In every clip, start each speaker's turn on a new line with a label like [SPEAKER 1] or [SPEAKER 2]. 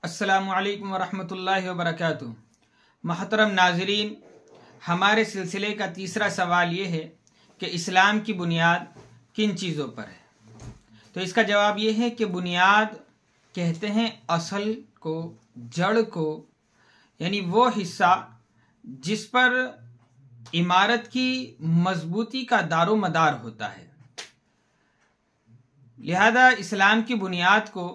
[SPEAKER 1] अस्सलामु अलैकुम वरहमतुल्लाहि वबरकातुह। महतरम नाज़रीन, हमारे सिलसिले का तीसरा सवाल ये है कि इस्लाम की बुनियाद किन चीज़ों पर है। तो इसका जवाब ये है कि बुनियाद कहते हैं असल को, जड़ को, यानी वो हिस्सा जिस पर इमारत की मजबूती का दारो मदार होता है। लिहाजा इस्लाम की बुनियाद को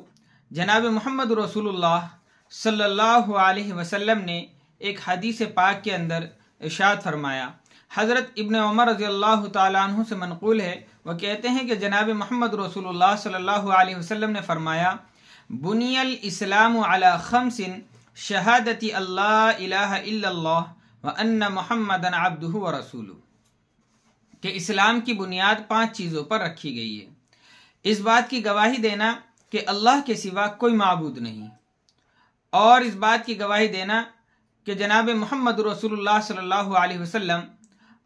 [SPEAKER 1] जनाब मोहम्मद रसूलुल्लाह सल्लल्लाहु अलैहि वसल्लम ने एक हदीस पाक के अंदर इरशाद फरमाया। हज़रत इब्न उमर रज़ियल्लाहु ताला अन्हु से मनक़ूल है, वह कहते हैं कि जनाब मोहम्मद रसूलुल्लाह सल्लल्लाहु अलैहि वसल्लम ने फरमाया, बुनियल इस्लामु अला खम्सिन शहादती अल्लाह इलाहा इल्लल्लाह व अन्ना मुहम्मदन अब्दुहु व रसूलुहु, कि इस्लाम की बुनियाद 5 चीज़ों पर रखी गई है। इस बात की गवाही देना कि अल्लाह के सिवा कोई माबूद नहीं, और इस बात की गवाही देना कि जनाब मोहम्मद रसूलुल्लाह सल्लल्लाहु अलैहि वसल्लम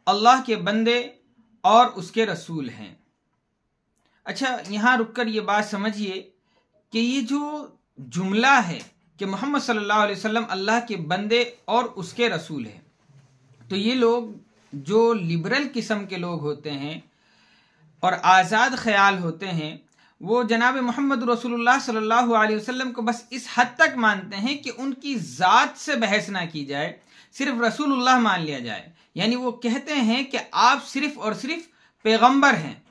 [SPEAKER 1] अल्लाह के बंदे और उसके रसूल हैं। अच्छा, यहाँ रुककर ये बात समझिए कि ये जो जुमला है कि मोहम्मद सल्लल्लाहु अलैहि वसल्लम अल्लाह के बंदे और उसके रसूल हैं, तो ये लोग जो लिबरल किस्म के लोग होते हैं और आज़ाद ख्याल होते हैं, वो जनाब मोहम्मद रसूलुल्लाह सल्लल्लाहु अलैहि वसल्लम को बस इस हद तक मानते हैं कि उनकी ज़ात से बहस ना की जाए, सिर्फ रसूलुल्लाह मान लिया जाए। यानी वो कहते हैं कि आप सिर्फ और सिर्फ पैगंबर हैं,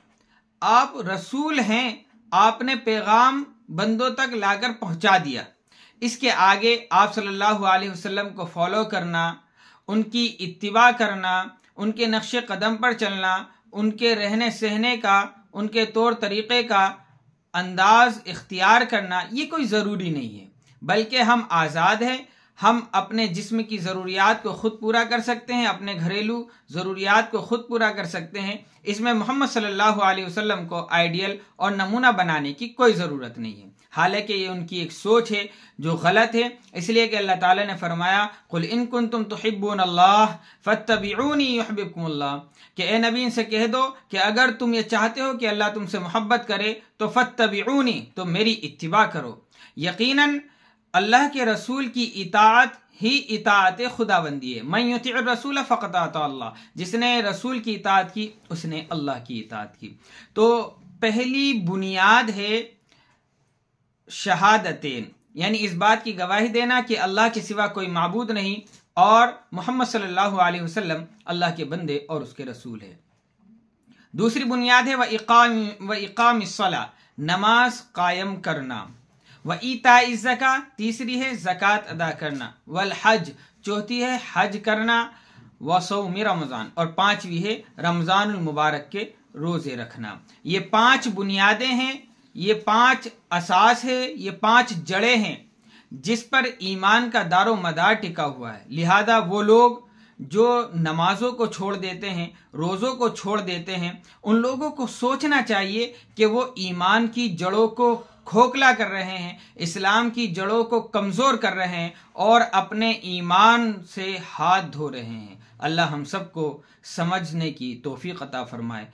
[SPEAKER 1] आप रसूल हैं, आपने पैगाम बंदों तक लाकर पहुंचा दिया। इसके आगे आप सल्लल्लाहु अलैहि वसल्लम को फॉलो करना, उनकी इत्तिबा करना, उनके नक्शे कदम पर चलना, उनके रहने सहने का, उनके तौर तरीक़े का अंदाज इख्तियार करना, ये कोई ज़रूरी नहीं है, बल्कि हम आज़ाद हैं। हम अपने जिस्म की ज़रूरियात को ख़ुद पूरा कर सकते हैं, अपने घरेलू ज़रूरियात को ख़ुद पूरा कर सकते हैं। इसमें मोहम्मद सल्लल्लाहु अलैहि वसल्लम को आइडियल और नमूना बनाने की कोई ज़रूरत नहीं है। हालांकि ये उनकी एक सोच है जो गलत है, इसलिए कि अल्लाह ताला ने फरमाया, कुल इन कुंतुम तुहिब्बूनल्लाह फत्तबिऊनी युहब्बिकुमुल्लाह, कि ए नबी इनसे कह दो कि अगर तुम ये चाहते हो कि अल्लाह तुमसे मोहब्बत करे तो फत्तबिऊनी, तो मेरी इत्तिबा करो। यकीनन अल्लाह के रसूल की इताअत ही इताअत खुदाबंदी है। मन युतिउर रसूल फ़क़द अता अल्लाह, जिसने रसूल की इताअत की उसने अल्लाह की इताअत की। तो पहली बुनियाद है शहादतेन, यानी इस बात की गवाही देना कि अल्लाह के सिवा कोई माबूद नहीं और मोहम्मद सल्लल्लाहु अलैहि वसल्लम अल्लाह के बंदे और उसके रसूल है। दूसरी बुनियाद है व इक़ामिस्सलाह, नमाज कायम करना। व ईताई ज़का, तीसरी है ज़कात अदा करना। वल हज, चौथी है हज करना। व सौम रमज़ान, और 5वीं है रमज़ानुल मुबारक के रोज़े रखना। ये 5 बुनियादें हैं, ये 5 असास है, ये 5 जड़ें हैं जिस पर ईमान का दारो मदार टिका हुआ है। लिहाजा वो लोग जो नमाजों को छोड़ देते हैं, रोज़ों को छोड़ देते हैं, उन लोगों को सोचना चाहिए कि वो ईमान की जड़ों को खोखला कर रहे हैं, इस्लाम की जड़ों को कमज़ोर कर रहे हैं और अपने ईमान से हाथ धो रहे हैं। अल्लाह हम सबको समझने की तौफीक अता फरमाए।